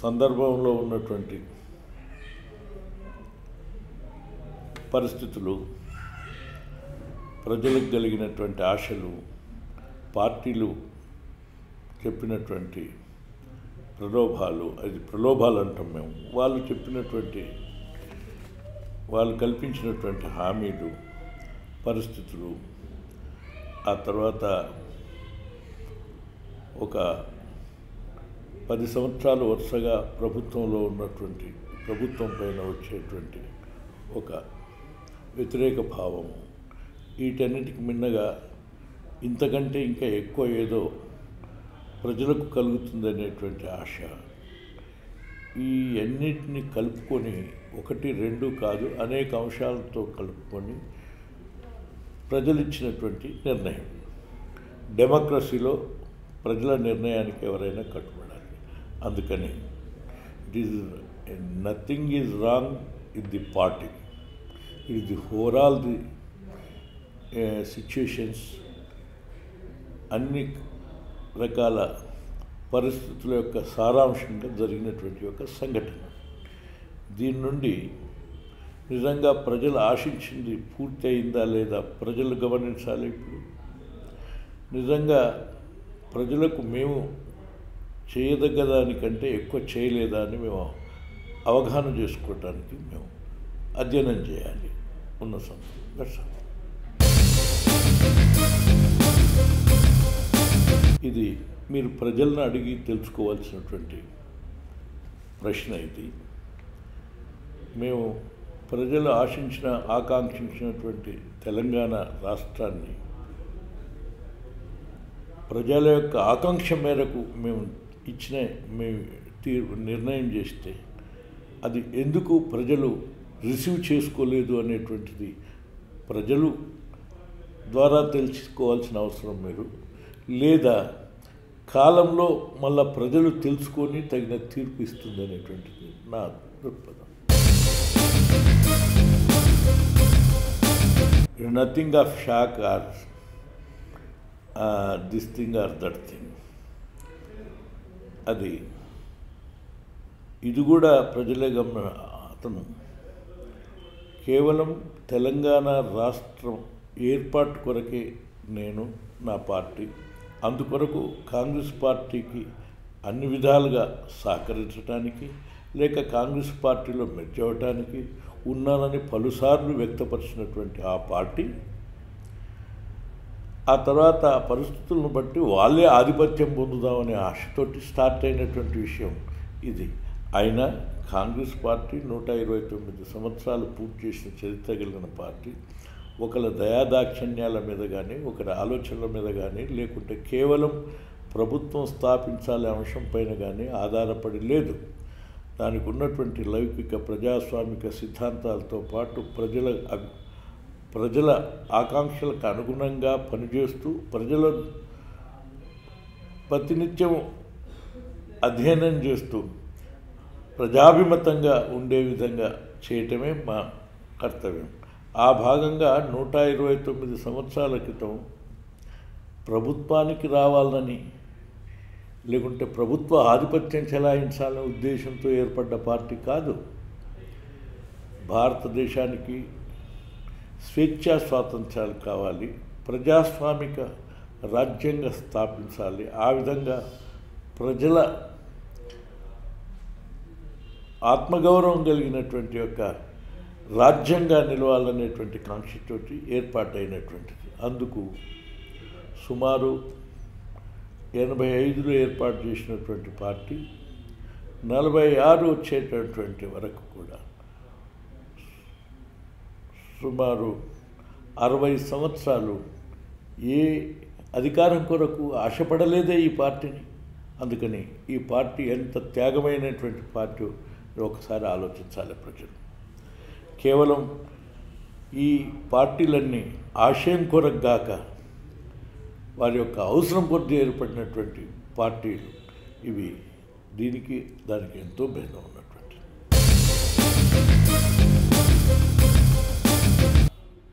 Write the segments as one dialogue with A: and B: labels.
A: సందర్భంలో ఉన్నటువంటి పరిస్థితులు, ప్రజలకు కలిగినటువంటి ఆశలు, పార్టీలు చెప్పినటువంటి ప్రలోభాలు, అది ప్రలోభాలు అంటాం మేము, వాళ్ళు చెప్పినటువంటి, వాళ్ళు కల్పించినటువంటి హామీలు, పరిస్థితులు, ఆ తర్వాత ఒక 10 సంవత్సరాలు వరుసగా ప్రభుత్వంలో ఉన్నటువంటి, ప్రభుత్వం పైన వచ్చేటువంటి ఒక వ్యతిరేక భావము, వీటన్నిటికి మిన్నగా ఇంతకంటే ఇంకా ఎక్కువ ఏదో ప్రజలకు కలుగుతుందనేటువంటి ఆశ, ఈ అన్నిటిని కలుపుకొని, 1, 2 కాదు అనేక అంశాలతో కలుపుకొని ప్రజలు ఇచ్చినటువంటి నిర్ణయం. డెమోక్రసీలో ప్రజల నిర్ణయానికి ఎవరైనా కట్టుబడాలి. అందుకని nothing is wrong in the party, it the overall the situations, అన్ని రకాల పరిస్థితుల యొక్క సారాంశంగా జరిగినటువంటి ఒక సంఘటన. దీని నుండి నిజంగా ప్రజలు ఆశించింది పూర్తి అయిందా లేదా ప్రజలు గమనించాలి. ఇప్పుడు నిజంగా ప్రజలకు మేము చేయదగ్గ దానికంటే ఎక్కువ చేయలేదా అని మేము అవగాహన చేసుకోవటానికి మేము అధ్యయనం చేయాలి ఉన్న సందర్భం. ఇది మీరు ప్రజలను అడిగి తెలుసుకోవాల్సినటువంటి ప్రశ్న. ఇది మేము ప్రజలు ఆకాంక్షించినటువంటి తెలంగాణ రాష్ట్రాన్ని ప్రజల యొక్క ఆకాంక్ష మేరకు మేము నిర్ణయం చేస్తే అది ఎందుకు ప్రజలు రిసీవ్ చేసుకోలేదు అనేటువంటిది ప్రజలు ద్వారా తెలుసుకోవాల్సిన అవసరం మీరు, లేదా కాలంలో మళ్ళా ప్రజలు తెలుసుకొని తగిన తీర్పు ఇస్తుంది అనేటువంటిది నా దృక్పథం. Nothing of shock or this thing or that thing. అది ఇది కూడా ప్రజలే అతను కేవలం తెలంగాణ రాష్ట్రం ఏర్పాటు కొరకే నేను, నా పార్టీ, అందుకొరకు కాంగ్రెస్ పార్టీకి అన్ని విధాలుగా సహకరించడానికి, లేక కాంగ్రెస్ పార్టీలో మెర్జ్ అవ్వటానికి ఉన్నానని పలుసార్లు వ్యక్తపరిచినటువంటి ఆ పార్టీ ఆ తర్వాత ఆ పరిస్థితులను బట్టి వాళ్ళే ఆధిపత్యం పొందుదామనే ఆశతోటి స్టార్ట్ అయినటువంటి విషయం ఇది. అయినా కాంగ్రెస్ పార్టీ 129 సంవత్సరాలు పూర్తి చేసిన చరిత్ర కలిగిన పార్టీ ఒకరి దయాదాక్షిణ్యాల మీద కానీ, ఒకరి ఆలోచనల మీద కానీ, లేకుంటే కేవలం ప్రభుత్వం స్థాపించాలనే అంశం పైన కానీ ఆధారపడి లేదు. దానికి ఉన్నటువంటి లౌకిక ప్రజాస్వామిక సిద్ధాంతాలతో పాటు ప్రజల ఆకాంక్షలకు అనుగుణంగా పనిచేస్తూ ప్రజల ప్రతినిత్యం అధ్యయనం చేస్తూ ప్రజాభిమతంగా ఉండే విధంగా చేయటమే మా కర్తవ్యం. ఆ భాగంగా 129 సంవత్సరాల క్రితం ప్రభుత్వానికి రావాలని, లేకుంటే ప్రభుత్వ ఆధిపత్యం చెలాయించాలనే ఉద్దేశంతో ఏర్పడ్డ పార్టీ కాదు. భారతదేశానికి స్వేచ్ఛా స్వాతంత్ర్యాలు కావాలి, ప్రజాస్వామిక రాజ్యాంగం స్థాపించాలి, ఆ విధంగా ప్రజల ఆత్మగౌరవం కలిగినటువంటి యొక్క రాజ్యంగా నిలవాలనేటువంటి కాంక్షతోటి ఏర్పాటైనటువంటిది. అందుకు సుమారు 85లో ఏర్పాటు చేసినటువంటి పార్టీ 46 వచ్చేటటువంటి వరకు కూడా సుమారు 60 సంవత్సరాలు ఏ అధికారం కొరకు ఆశపడలేదే ఈ పార్టీని. అందుకని ఈ పార్టీ ఎంత త్యాగమైనటువంటి పార్టీ ఒకసారి ఆలోచించాలి ప్రజలు. కేవలం ఈ పార్టీలన్నీ ఆశయం కొరకు గాక వారి యొక్క అవసరం కొద్ది ఏర్పడినటువంటి పార్టీలు ఇవి. దీనికి దానికి ఎంతో భేదం ఉన్నటువంటి.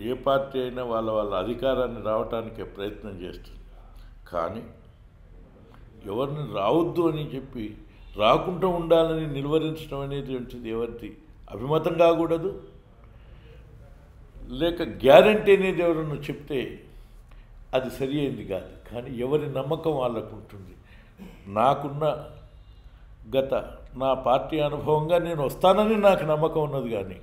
A: ఏ పార్టీ అయినా వాళ్ళ అధికారాన్ని రావటానికి ప్రయత్నం చేస్తుంది. కానీ ఎవరిని రావద్దు అని చెప్పి రాకుండా ఉండాలని నిలువరించడం అనేటువంటిది ఎవరిది అభిమతం కాకూడదు. లేక గ్యారంటీ అనేది ఎవరన్నా చెప్తే అది సరి అయింది కాదు. కానీ ఎవరి నమ్మకం వాళ్ళకు ఉంటుంది. నాకున్న నా పార్టీ అనుభవంగా నేను వస్తానని నాకు నమ్మకం ఉన్నది, కానీ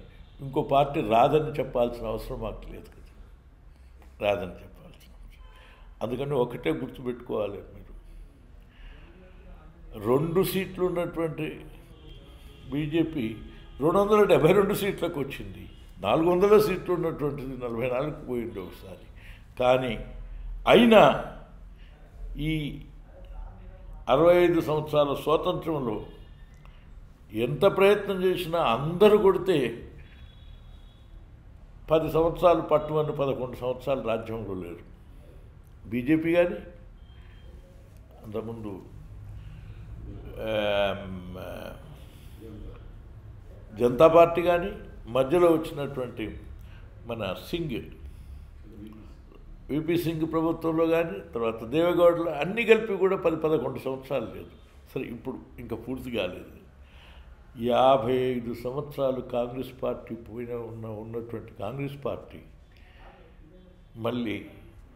A: ఇంకో పార్టీ రాదని చెప్పాల్సిన అవసరం మాకు లేదు కదా, రాదని చెప్పాల్సిన అవసరం. అందుకని ఒకటే గుర్తుపెట్టుకోవాలి, మీరు 2 సీట్లు ఉన్నటువంటి బీజేపీ 272 సీట్లకు వచ్చింది. 400 సీట్లు ఉన్నటువంటిది 44కు పోయింది ఒకసారి. కానీ అయినా ఈ 65 సంవత్సరాల స్వాతంత్రంలో ఎంత ప్రయత్నం చేసినా అందరూ కొడితే 10 సంవత్సరాలు పట్టుమని 11 సంవత్సరాలు రాజ్యంలో లేరు. బీజేపీ కానీ అంతకుముందు జనతా పార్టీ కానీ మధ్యలో వచ్చినటువంటి మన విపి సింగ్ ప్రభుత్వంలో కానీ తర్వాత దేవేగౌడలో అన్నీ కలిపి కూడా 10-11 సంవత్సరాలు లేదు. సరే, ఇప్పుడు ఇంకా పూర్తి కాలేదు. 55 సంవత్సరాలు కాంగ్రెస్ పార్టీ ఉన్నటువంటి కాంగ్రెస్ పార్టీ మళ్ళీ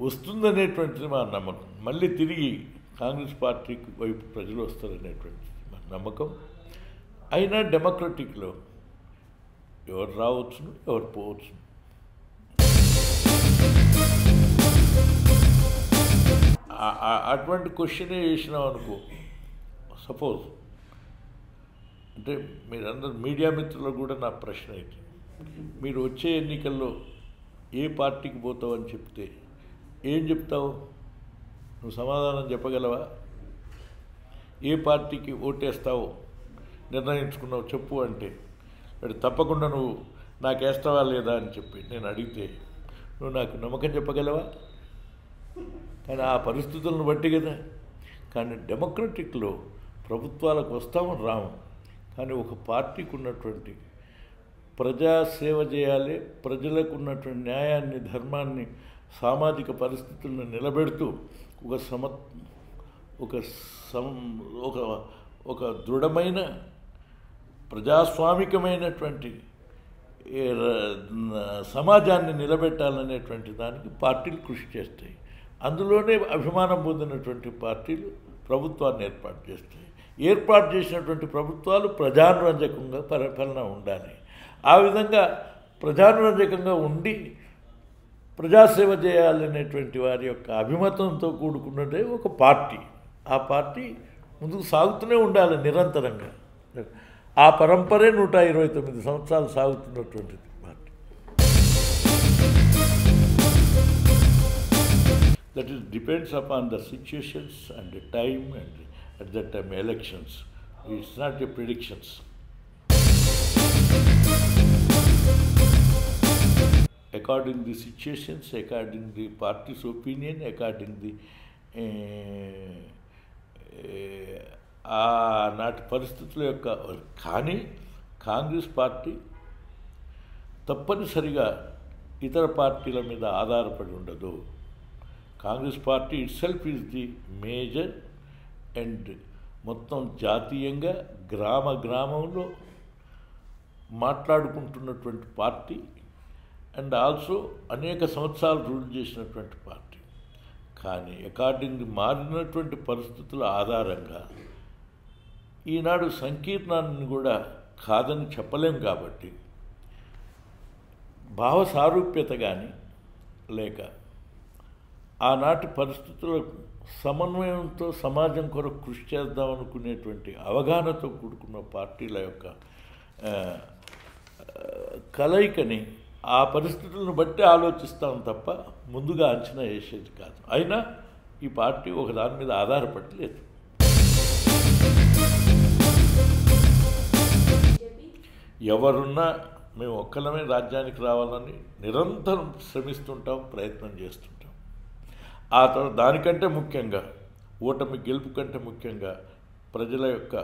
A: వస్తుందనేటువంటిది మా నమ్మకం. మళ్ళీ తిరిగి కాంగ్రెస్ పార్టీ వైపు ప్రజలు వస్తారనేటువంటిది మా నమ్మకం. అయినా డెమోక్రటిక్లో ఎవరు రావచ్చును, ఎవరు పోవచ్చును. అటువంటి క్వశ్చనే వేసినాం అనుకో, సపోజ్ అంటే మీరందరూ మీడియా మిత్రులకు కూడా నా ప్రశ్న అయితే, మీరు వచ్చే ఎన్నికల్లో ఏ పార్టీకి పోతావు అని చెప్తే ఏం చెప్తావు? నువ్వు సమాధానం చెప్పగలవా? ఏ పార్టీకి ఓటేస్తావో నిర్ణయించుకున్నావు చెప్పు అంటే, మరి తప్పకుండా నువ్వు నాకు వేస్తావా లేదా అని చెప్పి నేను అడిగితే నువ్వు నాకు నమ్మకం చెప్పగలవా? కానీ ఆ పరిస్థితులను బట్టి కదా. కానీ డెమోక్రటిక్లో ప్రభుత్వాలకు వస్తామని రాము, కానీ ఒక పార్టీకి ఉన్నటువంటి ప్రజాసేవ చేయాలి, ప్రజలకు ఉన్నటువంటి న్యాయాన్ని, ధర్మాన్ని, సామాజిక పరిస్థితులను నిలబెడుతూ ఒక దృఢమైన ప్రజాస్వామికమైనటువంటి సమాజాన్ని నిలబెట్టాలనేటువంటి దానికి పార్టీలు కృషి చేస్తాయి. అందులోనే అభిమానం పొందినటువంటి పార్టీలు ప్రభుత్వాన్ని ఏర్పాటు చేస్తాయి. ఏర్పాటు చేసినటువంటి ప్రభుత్వాలు ప్రజానురంజకంగా పరిపాలన ఉండాలి. ఆ విధంగా ప్రజానురంజకంగా ఉండి ప్రజాసేవ చేయాలనేటువంటి వారి యొక్క అభిమతంతో కూడుకున్నదే ఒక పార్టీ. ఆ పార్టీ ముందుకు సాగుతూనే ఉండాలి నిరంతరంగా. ఆ పరంపరే 129 సంవత్సరాలు సాగుతున్నటువంటిది party. That is depends upon the situations and the time, and at that time elections. It's not a predictions. According the situations, according the party's opinion, according the నాటి పరిస్థితుల యొక్క. కానీ కాంగ్రెస్ పార్టీ తప్పనిసరిగా ఇతర పార్టీల మీద ఆధారపడి ఉండదు. Congress party it self is the major and మొత్తం జాతీయంగా గ్రామంలో మాట్లాడుకుంటున్నటువంటి పార్టీ అండ్ ఆల్సో అనేక సంవత్సరాలు రూల్ చేసినటువంటి పార్టీ. కానీ అకార్డింగ్ మారినటువంటి పరిస్థితుల ఆధారంగా ఈనాడు సంకీర్ణాన్ని కూడా కాదని చెప్పలేం. కాబట్టి భావ సారూప్యత కానీ లేక ఆనాటి పరిస్థితులకు సమన్వయంతో సమాజం కొరకు కృషి చేద్దాం అనుకునేటువంటి అవగాహనతో కూడుకున్న పార్టీల యొక్క కలయికని ఆ పరిస్థితులను బట్టి ఆలోచిస్తాం తప్ప ముందుగా అంచనా వేసేది కాదు. అయినా ఈ పార్టీ ఒక దాని మీద ఆధారపడి లేదు. ఎవరున్నా మేము ఒక్కలమే రాజ్యానికి రావాలని నిరంతరం శ్రమిస్తుంటాం, ప్రయత్నం చేస్తుంటాం. ఆ తర్వాత దానికంటే ముఖ్యంగా ఓటమి గెలుపు కంటే ముఖ్యంగా ప్రజల యొక్క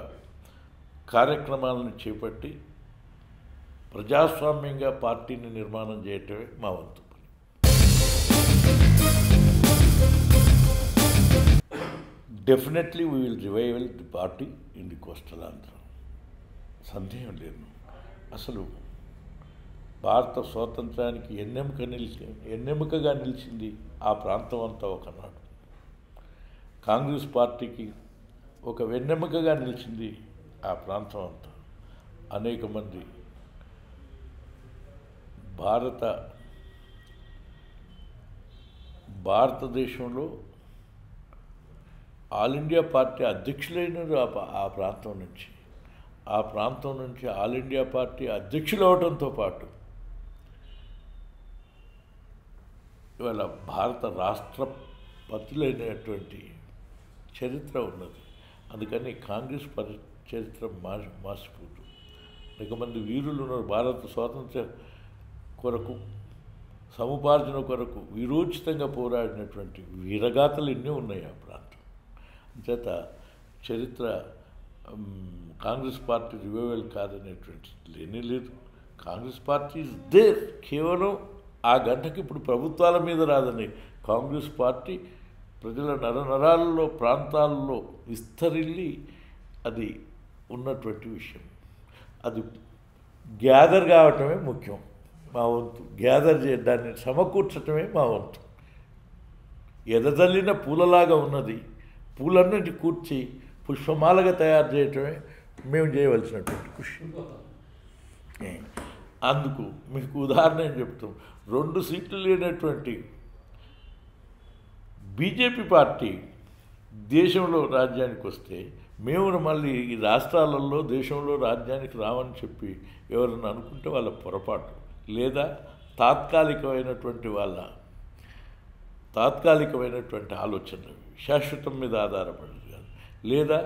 A: కార్యక్రమాలను చేపట్టి ప్రజాస్వామ్యంగా పార్టీని నిర్మాణం చేయటమే మా వంతు పని. Definitely we will revival the party in the coastal Andhra. సందేహం లేదు. అసలు భారత స్వాతంత్రానికి ఎన్నెముకగా నిలిచింది ఆ ప్రాంతం అంతా ఒకనాడు. కాంగ్రెస్ పార్టీకి ఒక వెన్నెముకగా నిలిచింది ఆ ప్రాంతం అంతా. అనేక మంది భారతదేశంలో ఆల్ ఇండియా పార్టీ అధ్యక్షులైనరు ఆ ప్రాంతం నుంచి. ఆ ప్రాంతం నుంచి ఆల్ ఇండియా పార్టీ అధ్యక్షులు అవడంతో పాటు ఇవాళ భారత రాష్ట్రపతులైనటువంటి చరిత్ర ఉన్నది. అందుకని కాంగ్రెస్ చరిత్ర మాసిపోదు. అనేక మంది వీరులు ఉన్నారు. భారత స్వాతంత్ర కొరకు, సముపార్జన కొరకు వీరోచితంగా పోరాడినటువంటి వీరగాథలు ఎన్నో ఉన్నాయి ఆ ప్రాంతం. చేత చరిత్ర కాంగ్రెస్ పార్టీ రివైవల్ కాదనేటువంటి లేనే లేదు. Congress party is there. కేవలం ఆ గంటకి ఇప్పుడు ప్రభుత్వాల మీద రాదని కాంగ్రెస్ పార్టీ ప్రజల నరనరాల్లో ప్రాంతాల్లో విస్తరిల్లి అది ఉన్నటువంటి విషయం. అది గ్యాదర్ కావటమే ముఖ్యం. మా వంతు గ్యాదర్ దాన్ని సమకూర్చటమే మా వంతు. ఎదజల్లిన పూలలాగా ఉన్నది, పూలన్నిటి కూర్చి పుష్పమాలగా తయారు చేయటమే మేము చేయవలసినటువంటి కృషి. అందుకు మీకు ఉదాహరణ ఏం చెప్తాం. 2 సీట్లు లేనటువంటి బీజేపీ పార్టీ దేశంలో రాజ్యానికి వస్తే మేము మళ్ళీ ఈ రాష్ట్రాలలో దేశంలో రాజ్యానికి రావని చెప్పి ఎవరన్నా అనుకుంటే వాళ్ళ పొరపాటు. లేదా తాత్కాలికమైనటువంటి ఆలోచనలు, శాశ్వతం మీద ఆధారపడదు కాదు. లేదా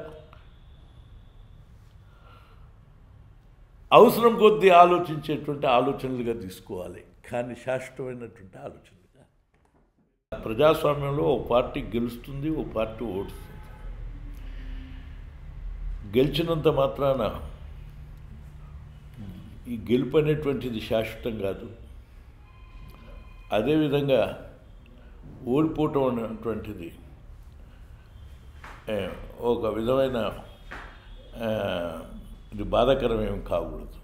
A: అవసరం కొద్దీ ఆలోచించేటువంటి ఆలోచనలుగా తీసుకోవాలి, కానీ శాశ్వతమైనటువంటి ఆలోచనలుగా. ప్రజాస్వామ్యంలో ఒక పార్టీ గెలుస్తుంది, ఒక పార్టీ ఓడుతుంది. గెలిచినంత మాత్రాన ఈ గెలుపు అనేటువంటిది శాశ్వతం కాదు. అదేవిధంగా ఓడిపోవటం అనేటువంటిది ఒక విధమైన ఇది బాధాకరమేమి కాకూడదు.